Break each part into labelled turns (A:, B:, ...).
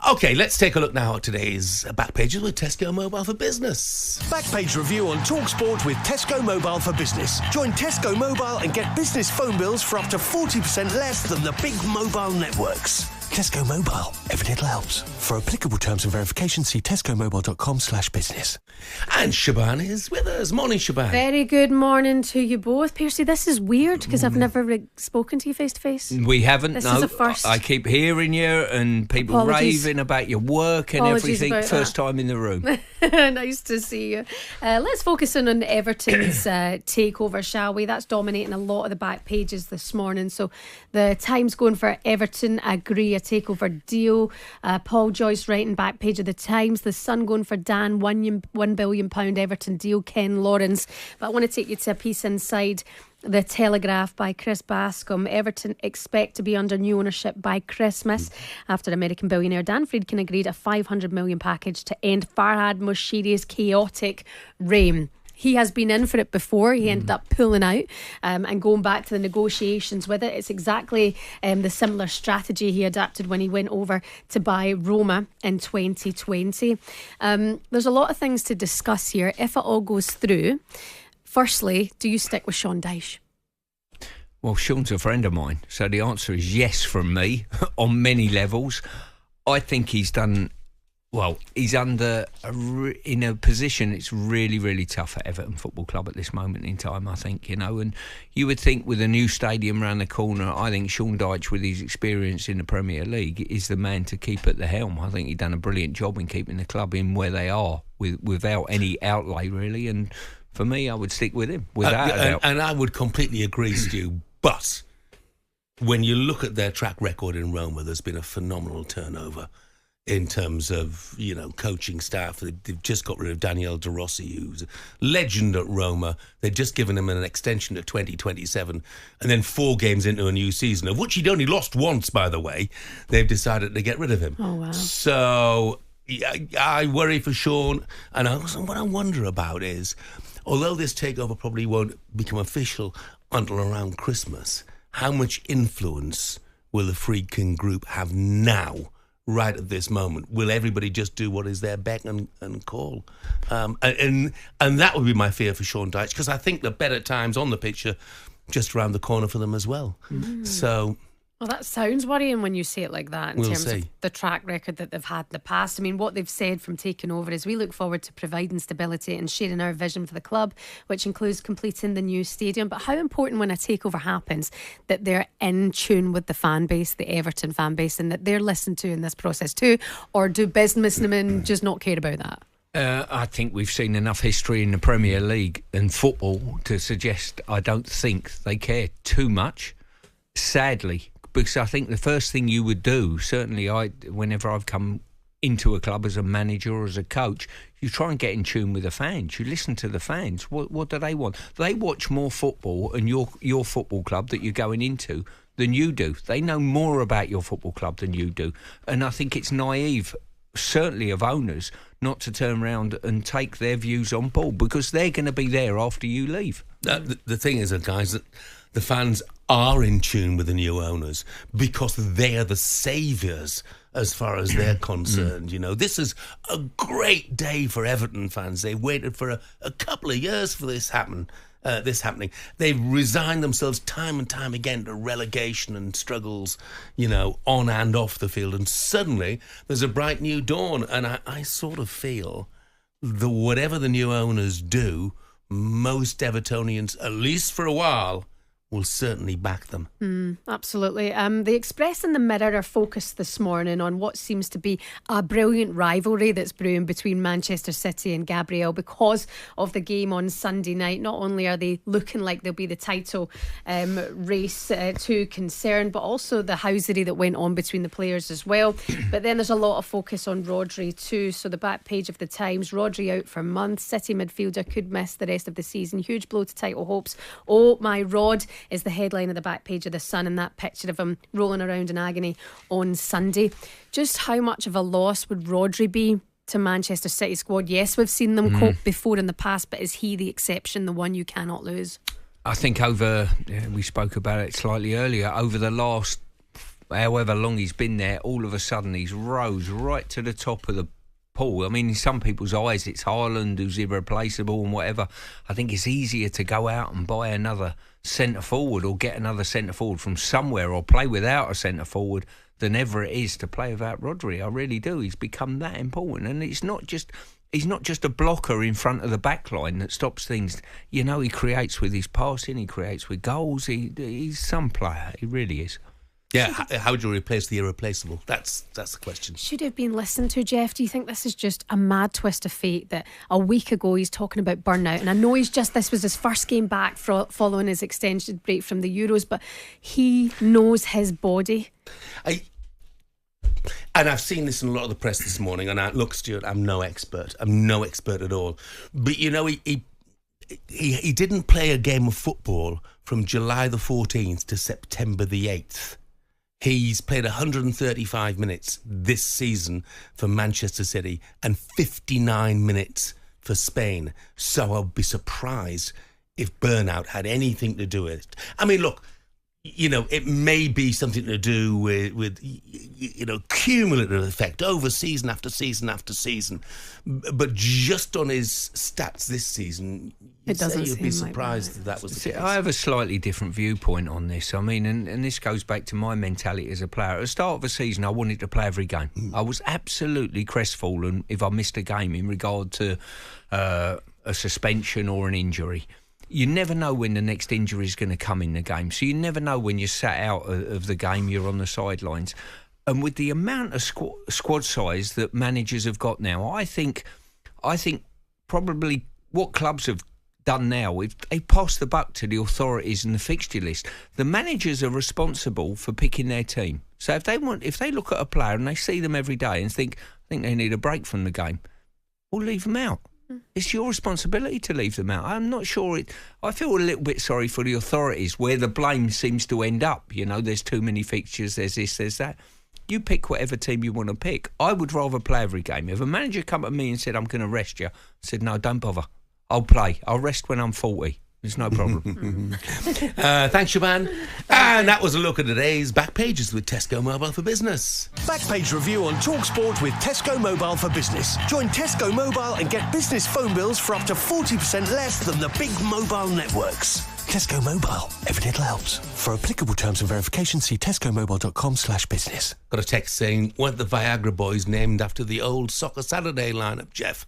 A: OK, let's take a look now at today's back pages with Tesco Mobile for Business.
B: Backpage review on talkSPORT with Tesco Mobile for Business. Join Tesco Mobile and get business phone bills for up to 40% less than the big mobile networks. Tesco Mobile. Every little helps. For applicable terms and verification, see tescomobile.com/business.
A: And Shaban is with us. Morning, Shaban.
C: Very good morning to you both. Piercy, this is weird because I've never spoken to you face to face.
D: We haven't,
C: This
D: no.
C: is a first.
D: I keep hearing you and people
C: Apologies.
D: raving about your work and
C: Apologies
D: everything.
C: about
D: First
C: that.
D: time in the room.
C: Nice to see you. Let's focus in on Everton's takeover, shall we? That's dominating a lot of the back pages this morning. So the Times going for Everton agree a takeover deal. Paul Joyce writing back page of the Times. The Sun going for Dan, £1 billion Everton deal. Ken Lawrence. But I want to take you to a piece inside the Telegraph by Chris Bascom. Everton expect to be under new ownership by Christmas after American billionaire Dan Friedkin agreed a $500 million package to end Farhad Moshiri's chaotic reign. He has been in for it before. He ended up pulling out and going back to the negotiations with it. It's exactly the similar strategy he adapted when he went over to buy Roma in 2020. There's a lot of things to discuss here. If it all goes through, firstly, do you stick with Sean Dyche?
D: Well, Sean's a friend of mine, so the answer is yes from me on many levels. I think he's done... Well, he's in a position it's really, really tough at Everton Football Club at this moment in time, I think, and you would think with a new stadium around the corner, I think Sean Dyche, with his experience in the Premier League, is the man to keep at the helm. I think he's done a brilliant job in keeping the club in where they are without any outlay, really, and for me, I would stick with him, without a doubt.
A: And I would completely agree, Stu, but when you look at their track record in Roma, there's been a phenomenal turnover in terms of, coaching staff. They've just got rid of Daniele De Rossi, who's a legend at Roma. They've just given him an extension to 2027. And then 4 games into a new season, of which he'd only lost once, by the way, they've decided to get rid of him.
C: Oh, wow.
A: So I worry for Sean. And also what I wonder about is, although this takeover probably won't become official until around Christmas, how much influence will the Friedkin Group have now, right at this moment? Will everybody just do what is their beck and call? And that would be my fear for Sean Dyche, because I think the better times on the pitch are just around the corner for them as well. So...
C: Well, that sounds worrying when you say it like that in
A: We'll
C: terms
A: see.
C: of the track record that they've had in the past. I mean, what they've said from taking over is we look forward to providing stability and sharing our vision for the club, which includes completing the new stadium. But how important when a takeover happens that they're in tune with the fan base, the Everton fan base, and that they're listened to in this process too? Or do businessmen just not care about that?
D: I think we've seen enough history in the Premier League and football to suggest I don't think they care too much, sadly. Because I think the first thing you would do, certainly whenever I've come into a club as a manager or as a coach, you try and get in tune with the fans. You listen to the fans. What do they want? They watch more football and your football club that you're going into than you do. They know more about your football club than you do. And I think it's naive, certainly of owners, not to turn around and take their views on board, because they're going to be there after you leave.
A: The thing is, guys, that the fans are in tune with the new owners because they are the saviours as far as they're concerned. This is a great day for Everton fans. They waited for a couple of years for this happening. They've resigned themselves time and time again to relegation and struggles, on and off the field. And suddenly there's a bright new dawn. And I sort of feel that whatever the new owners do, most Evertonians, at least for a while, will certainly back them.
C: Absolutely. The Express and the Mirror are focused this morning on what seems to be a brilliant rivalry that's brewing between Manchester City and Gabriel because of the game on Sunday night. Not only are they looking like they'll be the title race to concern, but also the housery that went on between the players as well. But then there's a lot of focus on Rodri too. So the back page of the Times, Rodri out for months. City midfielder could miss the rest of the season. Huge blow to title hopes. Oh my Rod is the headline of the back page of the Sun, and that picture of him rolling around in agony on Sunday. Just how much of a loss would Rodri be to Manchester City squad? Yes, we've seen them cope before in the past, but is he the exception, the one you cannot lose?
D: I think we spoke about it slightly earlier, over the last however long he's been there, all of a sudden he's rose right to the top of the pool. I mean, in some people's eyes, it's Haaland who's irreplaceable and whatever. I think it's easier to go out and buy another centre-forward or get another centre-forward from somewhere or play without a centre-forward than ever it is to play without Rodri. I really do. He's become that important. And he's not just a blocker in front of the back line that stops things. You know, he creates with his passing, he creates with goals. He's some player. He really is.
A: Yeah, how do you replace the irreplaceable? That's the question.
C: Should have been listened to, Jeff. Do you think this is just a mad twist of fate that a week ago he's talking about burnout? And I know this was his first game back following his extended break from the Euros, but he knows his body.
A: And I've seen this in a lot of the press this morning, and look, Stuart, I'm no expert at all. But, you know, he didn't play a game of football from July the 14th to September the 8th. He's played 135 minutes this season for Manchester City and 59 minutes for Spain. So I'll be surprised if burnout had anything to do with it. I mean, look, you know, it may be something to do with you know, cumulative effect over season after season after season. But just on his stats this season, you'd be surprised if that was the case.
D: I have a slightly different viewpoint on this. I mean, and this goes back to my mentality as a player. At the start of the season, I wanted to play every game. I was absolutely crestfallen if I missed a game in regard to a suspension or an injury. You never know when the next injury is going to come in the game. So you never know when you're sat out of the game, you're on the sidelines. And with the amount of squad size that managers have got now, I think probably what clubs have done now, if they pass the buck to the authorities and the fixture list, the managers are responsible for picking their team. So if they look at a player and they see them every day and think they need a break from the game, we'll leave them out. It's your responsibility to leave them out. I'm not sure I feel a little bit sorry for the authorities where the blame seems to end up. You know, there's too many fixtures, there's this, there's that. You pick whatever team you want to pick. I would rather play every game. If a manager come at me and said, I'm going to rest you, I said, no, don't bother. I'll play. I'll rest when I'm 40. There's no problem.
A: Thanks, Siobhan. And that was a look at today's back pages with Tesco Mobile for Business.
B: Backpage review on talkSPORT with Tesco Mobile for Business. Join Tesco Mobile and get business phone bills for up to 40% less than the big mobile networks. Tesco Mobile. Every little helps. For applicable terms and verification, see tescomobile.com/business.
A: Got a text saying, weren't the Viagra Boys named after the old Soccer Saturday lineup, Jeff?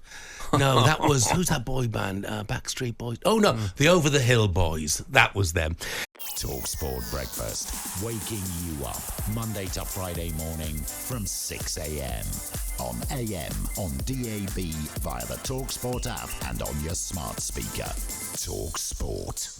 A: No, that was, who's that boy band? Backstreet Boys. Oh, no, the Over the Hill Boys. That was them.
E: talkSPORT Breakfast, waking you up Monday to Friday morning from 6 a.m. on AM, on DAB, via the talkSPORT app and on your smart speaker. talkSPORT.